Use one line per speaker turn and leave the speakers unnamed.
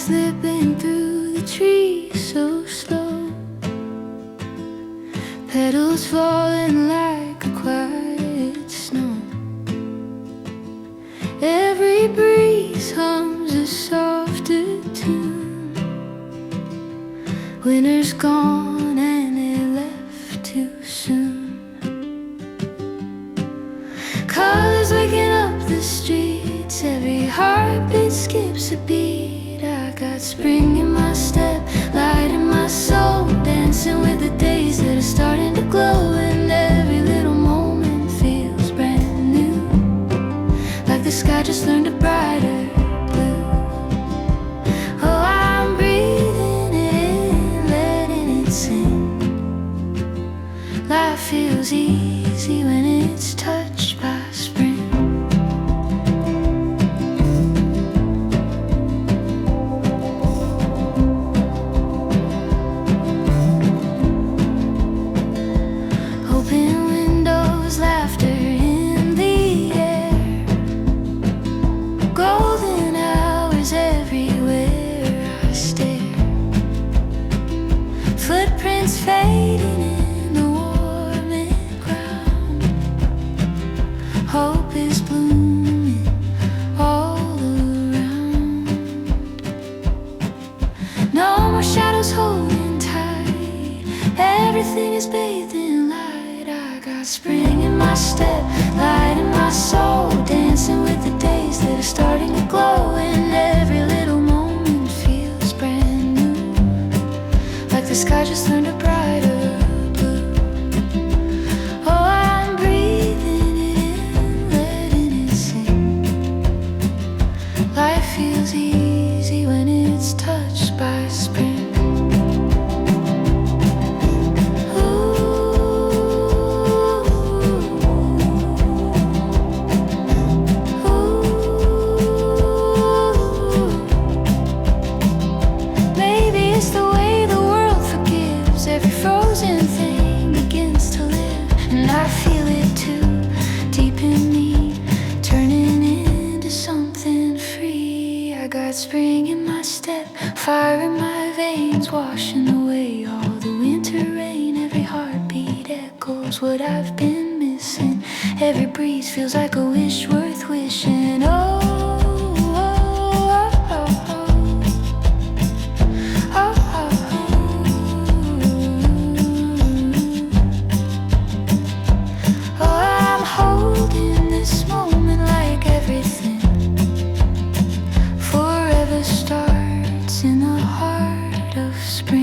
slipping through the trees so slow, petals falling like a quiet snow. Every breeze hums a softer tune. Winter's gone and it left too soon. Colors waking up the streets, every heartbeat skips a beat. I got spring in my step, light in my soul, dancing with the days that are starting to glow. And every little moment feels brand new, like the sky just learned a brighter blue. Oh, I'm breathing it in, letting it sing. Life feels easy when it's touched by spring. Open windows, laughter in the air, golden hours everywhere I stare. Footprints fading in the warming ground. Hope is blooming all around. No more shadows holding tight, everything is bathed in light. I got spring in my step, light in my soul, dancing with the days that are starting to glow. And every little moment feels brand new, like the sky just learned a brighter blue. Oh, I'm breathing it in, letting it sing. Life feels easy when it's touched by spring. Maybe it's the way the world forgives, every frozen thing begins to live. And I feel it too, deep in me, turning into something free. I got spring in my step, fire in my veins, washing away all the winter rain. Every heartbeat echoes what I've been missing. Every breeze feels like a wish worth wishing. Oh, in the heart of spring.